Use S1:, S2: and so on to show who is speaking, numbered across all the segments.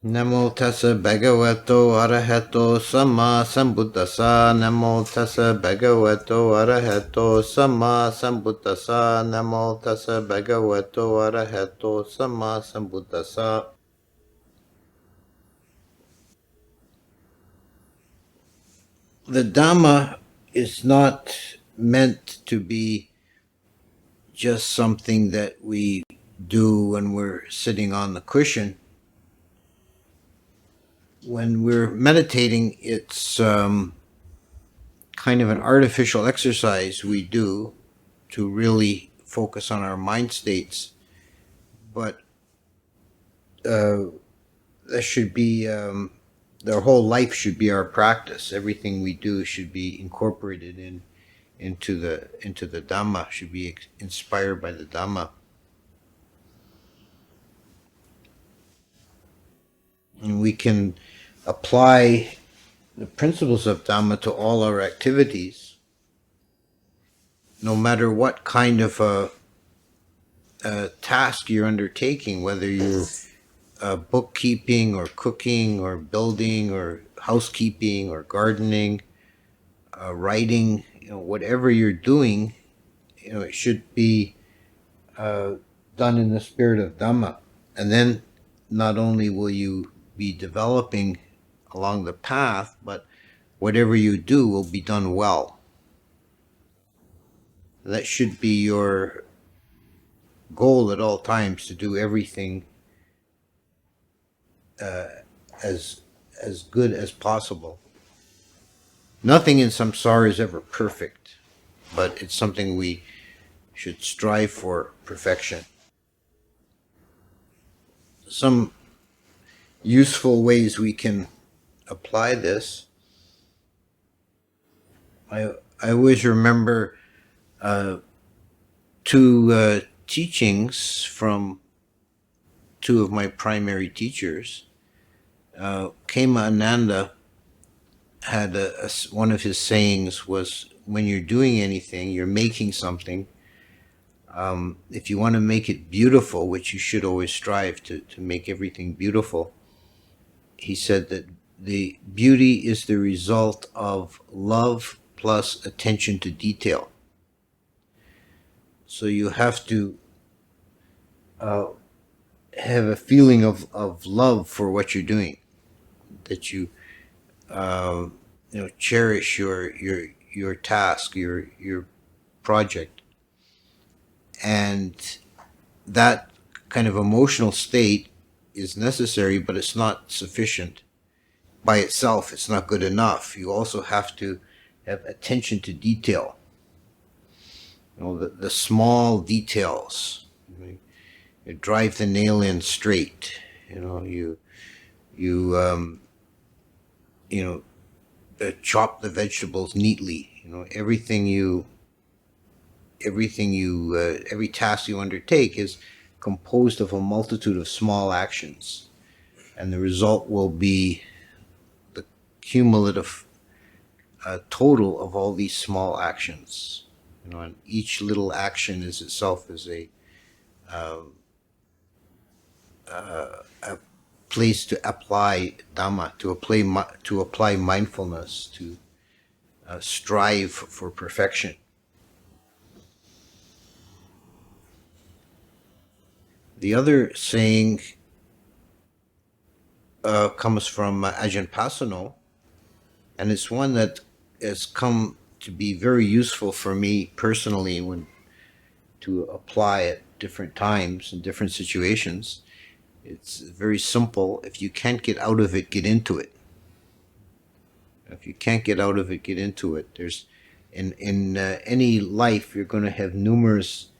S1: Namo tassa bhagavato arahato samma sambuddhassa. Namo tassa bhagavato arahato samma sambuddhassa. Namo tassa bhagavato arahato samma sambuddhassa. The Dhamma is not meant to be just something that we do when we're sitting on the cushion. When we're meditating, it's kind of an artificial exercise we do to really focus on our mind states. But that should be, their whole life should be our practice. Everything we do should be incorporated into the Dhamma, should be inspired by the Dhamma. And we can apply the principles of Dhamma to all our activities, no matter what kind of a task you're undertaking, whether you're bookkeeping or cooking or building or housekeeping or gardening, writing, whatever you're doing, it should be done in the spirit of Dhamma. And then not only will you be developing along the path, but whatever you do will be done well. That should be your goal at all times, to do everything as good as possible. Nothing in samsara is ever perfect, but it's something we should strive for perfection. Some useful ways we can apply this. I always remember two teachings from two of my primary teachers. Kema Ananda had one of his sayings was, when you're doing anything, you're making something, if you want to make it beautiful, which you should always strive to make everything beautiful, he said that the beauty is the result of love plus attention to detail. So you have to have a feeling of love for what you're doing, that you cherish your task, your project, and that kind of emotional state is necessary, but it's not sufficient by itself. It's not good enough. You also have to have attention to detail. The small details. You drive the nail in straight. You chop the vegetables neatly. Every task you undertake is composed of a multitude of small actions, and the result will be the cumulative total of all these small actions. And each little action is itself is a place to apply Dhamma, to apply mindfulness, to strive for perfection. The other saying comes from Ajahn Punnadhammo, and it's one that has come to be very useful for me personally to apply at different times in different situations. It's very simple. If you can't get out of it, get into it. If you can't get out of it, get into it. There's in any life, you're going to have numerous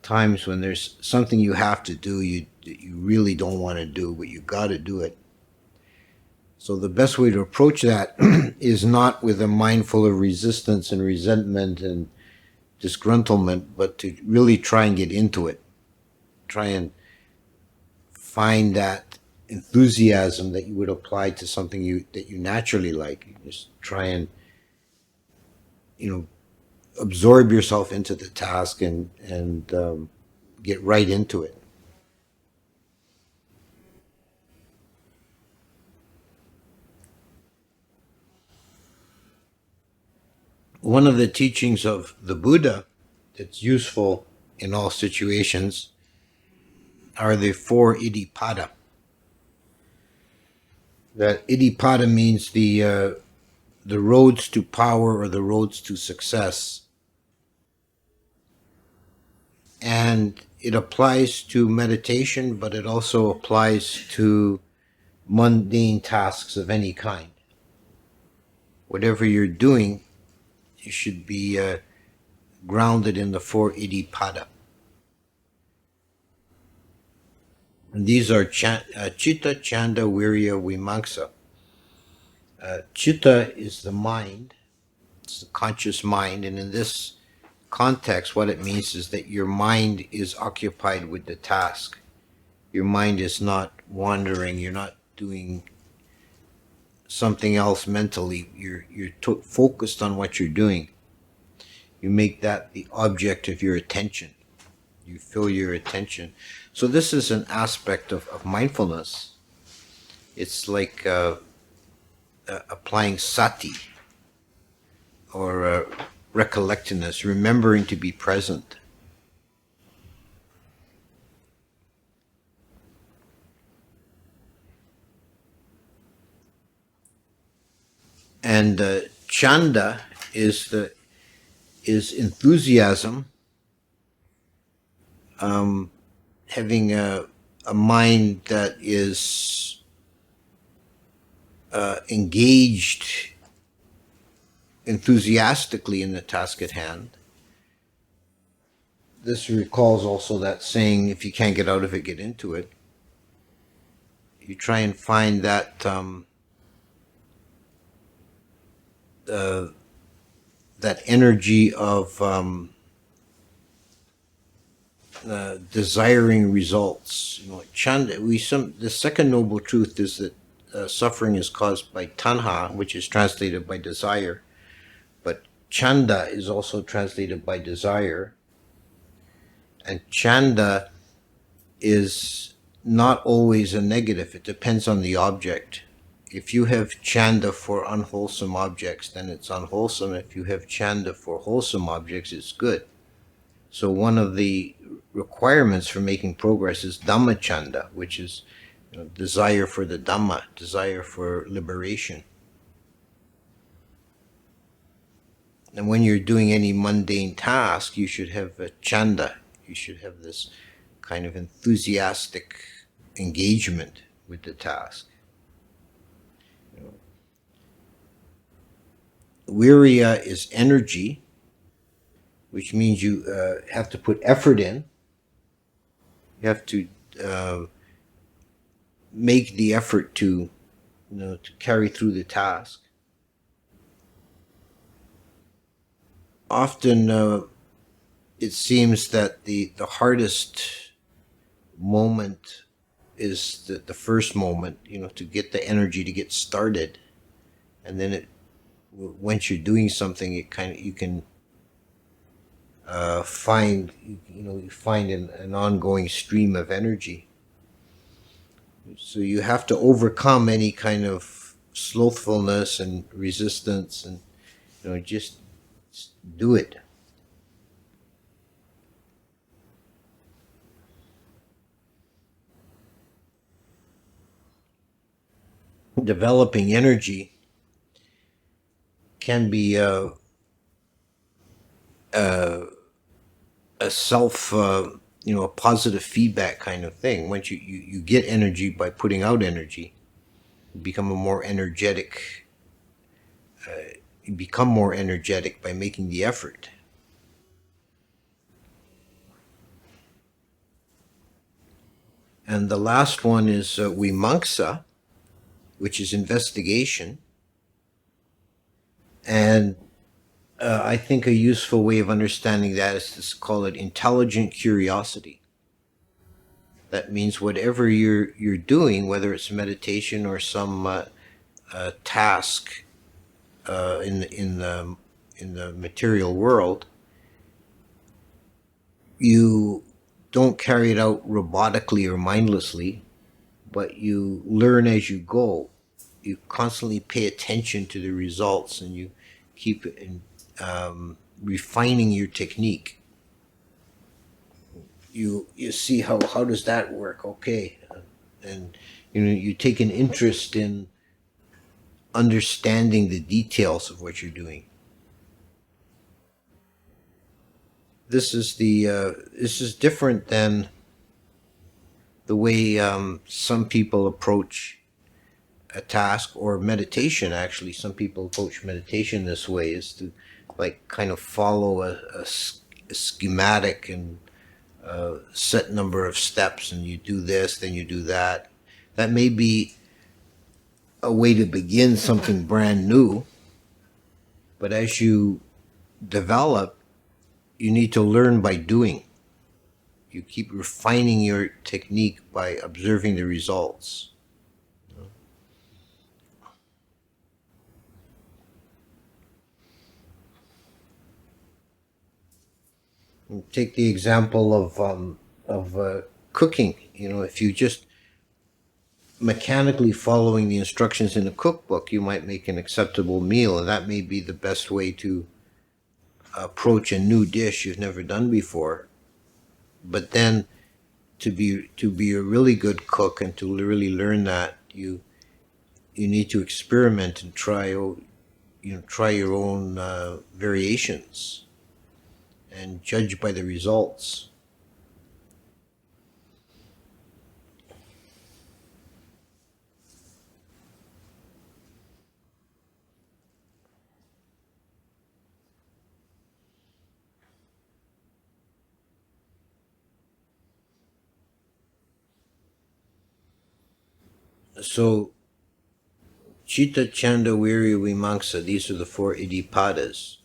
S1: times when there's something you have to do that you really don't want to do, but you got to do it. So the best way to approach that is not with a mind full of resistance and resentment and disgruntlement, but to really try and get into it. Try and find that enthusiasm that you would apply to something that you naturally like. You just try and absorb yourself into the task and get right into it. one of the teachings of the Buddha that's useful in all situations are the 4 iddhipada. That iddhipada means the roads to power or the roads to success. And it applies to meditation, but it also applies to mundane tasks of any kind. Whatever you're doing, you should be grounded in the 4 iddhipada. And these are chitta, chanda, virya, vimamsa. Chitta is the mind, it's the conscious mind, and in this context, what it means is that your mind is occupied with the task. Your mind is not wandering, you're not doing something else mentally, you're focused on what you're doing. You make that the object of your attention. You fill your attention. So this is an aspect of mindfulness. It's like applying sati, or recollectedness, remembering to be present. And chanda is enthusiasm, having a mind that is engaged enthusiastically in the task at hand. This recalls also that saying, if you can't get out of it, get into it. You try and find that that energy of desiring results. You know, chanda. The second noble truth is that suffering is caused by tanha, which is translated by desire, but chanda is also translated by desire. And chanda is not always a negative. It depends on the object. If you have chanda for unwholesome objects, then it's unwholesome. If you have chanda for wholesome objects, it's good. So one of the requirements for making progress is Dhamma chanda, which is desire for the Dhamma, desire for liberation. And when you're doing any mundane task, you should have a chanda. You should have this kind of enthusiastic engagement with the task. Virya is energy, which means you have to put effort in. You have to make the effort to carry through the task. Often it seems that the hardest moment is the first moment, to get the energy to get started, and then once you're doing something, you can find an ongoing stream of energy. So you have to overcome any kind of slothfulness and resistance, and just do it. Developing energy can be a self, a positive feedback kind of thing. Once you get energy by putting out energy, you become more energetic by making the effort. And the last one is vimamsa, which is investigation. And I think a useful way of understanding that is to call it intelligent curiosity. That means whatever you're doing, whether it's meditation or some task in the material world, you don't carry it out robotically or mindlessly, but you learn as you go. You constantly pay attention to the results, and you keep refining your technique. You see how does that work? Okay, and you take an interest in understanding the details of what you're doing. This is different than the way some people approach a task, or meditation. Actually, some people approach meditation this way, is to like kind of follow a schematic and set number of steps, and you do this, then you do that. That may be a way to begin something brand new, but as you develop, you need to learn by doing. You keep refining your technique by observing the results. Take the example of cooking. If you just mechanically following the instructions in a cookbook, you might make an acceptable meal, and that may be the best way to approach a new dish you've never done before. But then, to be a really good cook and to really learn that, you need to experiment and try your own variations and judge by the results. So, Chitta, Chanda, Virya, Vimamsa, these are the four iddhipadas,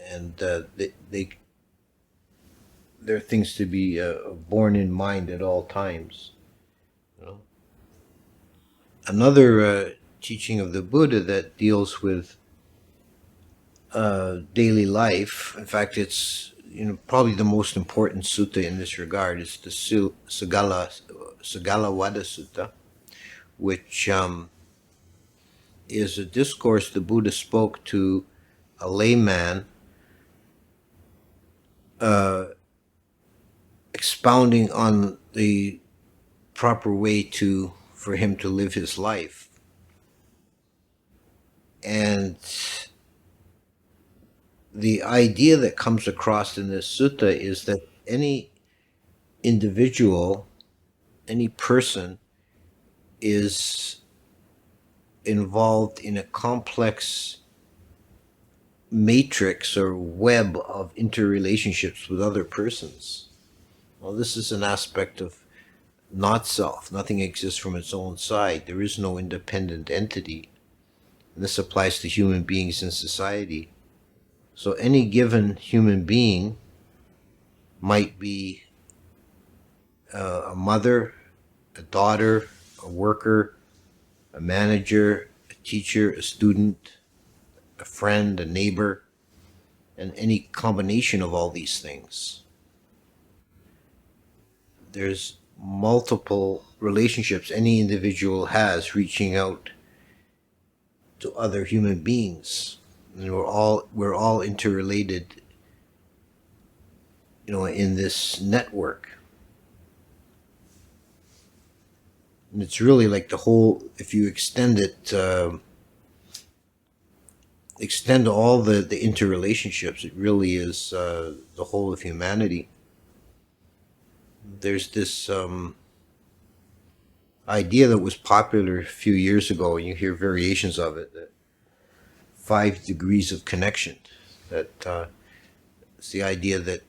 S1: and they're things to be borne in mind at all times. Another teaching of the Buddha that deals with daily life. In fact, it's probably the most important sutta in this regard. It's the Sagalawada Sutta, which is a discourse the Buddha spoke to a layman, expounding on the proper way for him to live his life. And the idea that comes across in this sutta is that any individual, any person, is involved in a complex matrix or web of interrelationships with other persons. Well, this is an aspect of not self. Nothing exists from its own side. There is no independent entity. And this applies to human beings in society. So any given human being might be a mother, a daughter, a worker, a manager, a teacher, a student, a friend, a neighbor, and any combination of all these things. There's multiple relationships any individual has reaching out to other human beings, and we're all interrelated, in this network. And it's really like the whole, if you extend it, extend all the interrelationships, it really is the whole of humanity. There's this idea that was popular a few years ago, and you hear variations of it, that 5 degrees of connection. That it's the idea that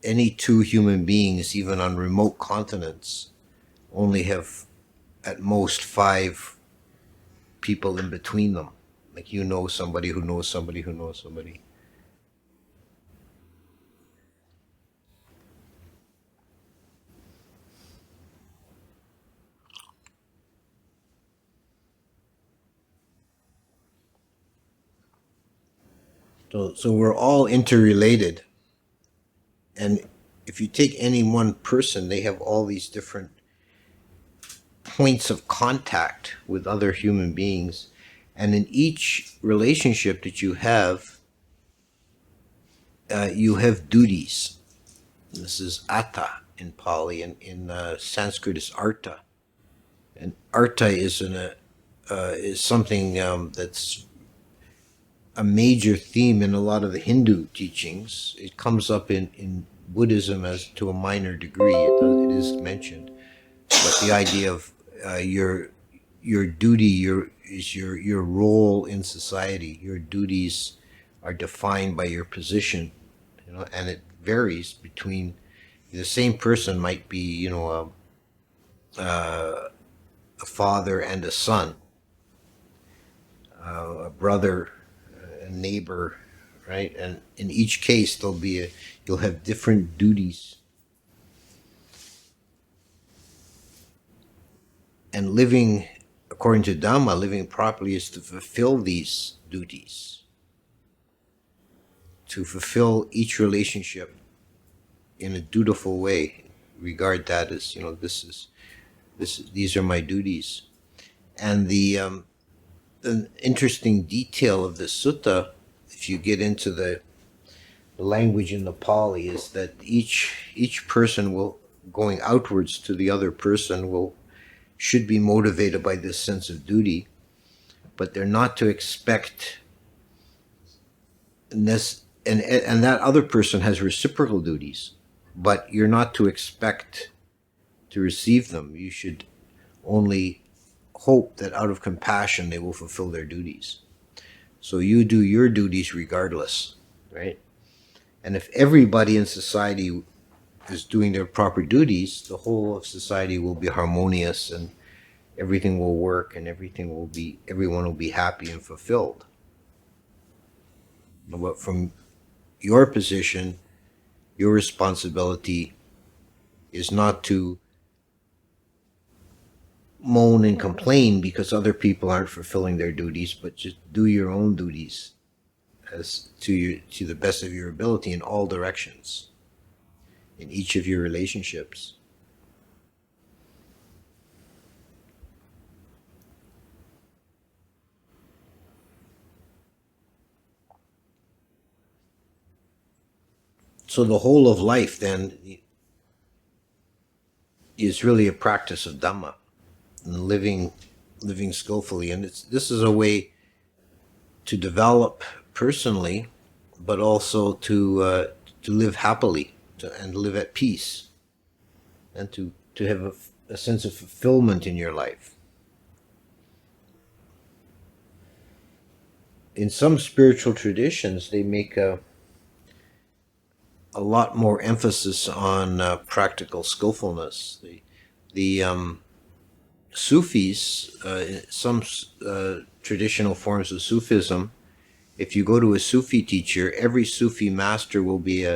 S1: any two human beings, even on remote continents, only have at most 5 people in between them. Like somebody who knows somebody who knows somebody. So we're all interrelated. And if you take any one person, they have all these different points of contact with other human beings. And in each relationship that you have, you have duties. This is atta in Pali, and in Sanskrit is arta. And arta is something that's a major theme in a lot of the Hindu teachings. It comes up in Buddhism as to a minor degree. It is mentioned, but the idea of your duty, your role in society. Your duties are defined by your position, and it varies between the same person might be, a father and a son, a brother, a neighbor, right? And in each case, you'll have different duties. And living according to Dhamma, living properly is to fulfill these duties, to fulfill each relationship in a dutiful way. Regard that as, these are my duties. And the interesting detail of this sutta, if you get into the language in the Pali, is that each person will, going outwards to the other person, should be motivated by this sense of duty, but they're not to expect this, and that other person has reciprocal duties, but you're not to expect to receive them. You should only hope that out of compassion they will fulfill their duties. So you do your duties regardless, right? And if everybody in society is doing their proper duties, the whole of society will be harmonious, and everything will work, and everyone will be happy and fulfilled. But from your position, your responsibility is not to moan and complain because other people aren't fulfilling their duties, but just do your own duties as to the best of your ability in all directions, in each of your relationships. So the whole of life then is really a practice of Dhamma and living skillfully. And this is a way to develop personally, but also to live happily and live at peace, and to have a sense of fulfillment in your life. In some spiritual traditions, they make a lot more emphasis on practical skillfulness. The Sufis, some traditional forms of Sufism, if you go to a Sufi teacher, every Sufi master will be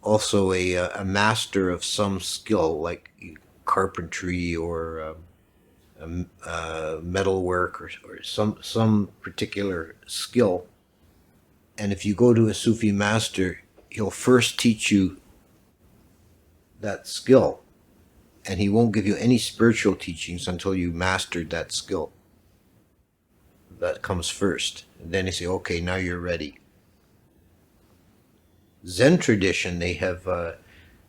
S1: also a master of some skill, like carpentry or metalwork or some particular skill. And if you go to a Sufi master, he'll first teach you that skill, and he won't give you any spiritual teachings until you mastered that skill. That comes first. And then he say, okay, now you're ready. Zen tradition, they have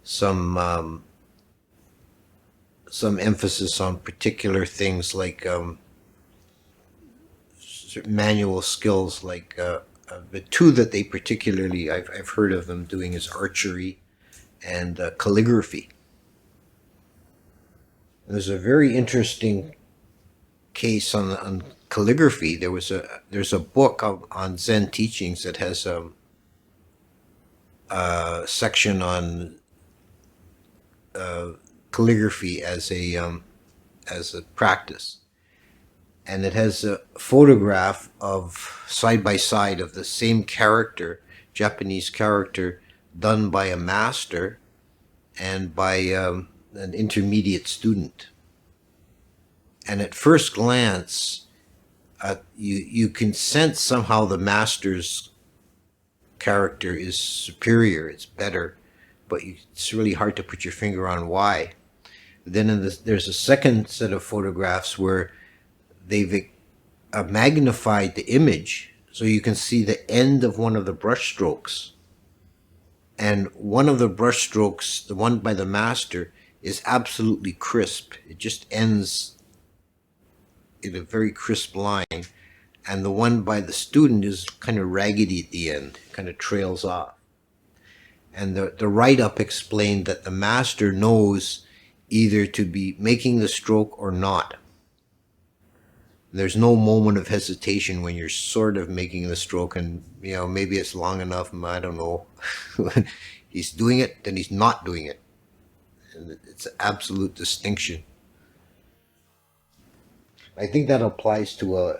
S1: some emphasis on particular things like manual skills, like the two that they particularly, I've heard of them doing, is archery and calligraphy. And there's a very interesting case on calligraphy. There's a book on Zen teachings that has a section on calligraphy as a practice, and it has a photograph of side by side of the same character, Japanese character, done by a master and by an intermediate student. And at first glance, you can sense somehow the master's character is superior, it's better, but it's really hard to put your finger on why. Then there's a second set of photographs where they've magnified the image so you can see the end of one of the brush strokes. And one of the brush strokes, the one by the master, is absolutely crisp. It just ends in a very crisp line. And the one by the student is kind of raggedy at the end, kind of trails off. And the write-up explained that the master knows either to be making the stroke or not. There's no moment of hesitation when you're sort of making the stroke, and maybe it's long enough, I don't know. He's doing it, then he's not doing it. And it's an absolute distinction. I think that applies to a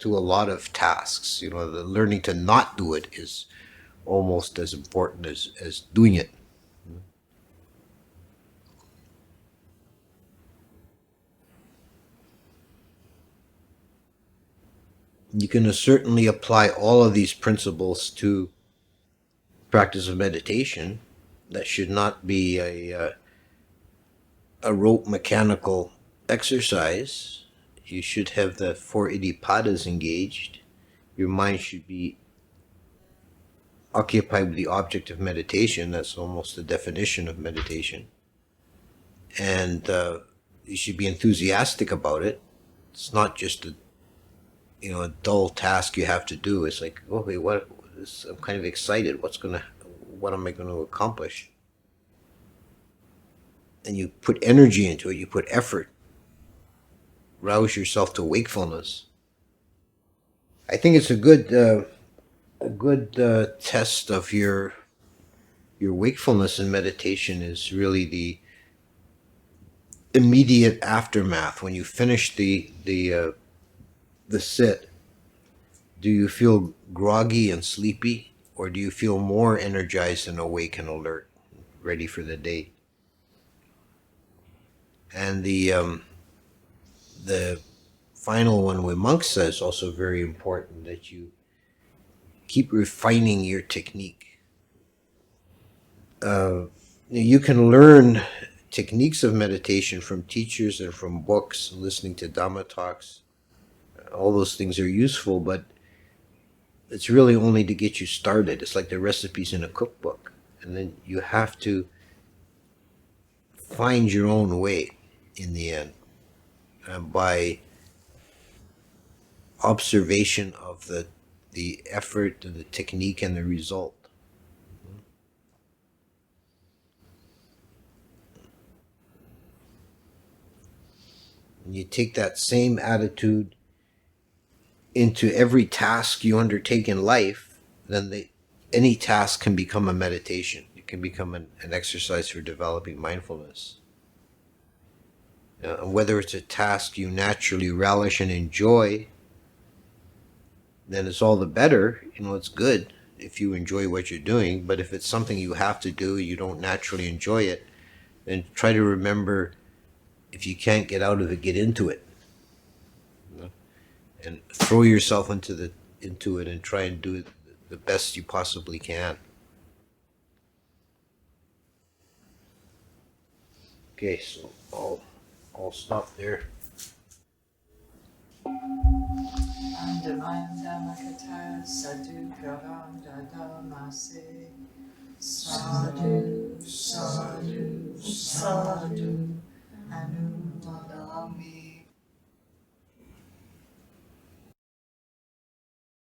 S1: lot of tasks. The learning to not do it is almost as important as doing it. You can certainly apply all of these principles to practice of meditation. That should not be a rote mechanical exercise. You should have the four iddhipadas engaged. Your mind should be occupied with the object of meditation. That's almost the definition of meditation. And you should be enthusiastic about it. It's not just a dull task you have to do. It's like, okay, I'm kind of excited. What am I going to accomplish? And you put energy into it. You put effort. Rouse yourself to wakefulness. I think it's a good test of your wakefulness in meditation is really the immediate aftermath. When you finish the sit, do you feel groggy and sleepy, or do you feel more energized and awake and alert, ready for the day? And the final one with monks is also very important, that you keep refining your technique. You can learn techniques of meditation from teachers and from books, listening to Dhamma talks. All those things are useful, but it's really only to get you started. It's like the recipes in a cookbook. And then you have to find your own way in the end by observation of the effort and the technique and the result. And you take that same attitude into every task you undertake in life, then any task can become a meditation. It can become an exercise for developing mindfulness. Whether it's a task you naturally relish and enjoy, then it's all the better. It's good if you enjoy what you're doing. But if it's something you have to do, you don't naturally enjoy it, then try to remember, if you can't get out of it, get into it. And throw yourself into it and try and do it the best you possibly can. Okay, so I'll stop there.
S2: Sadhu sadhu sadhu, Anu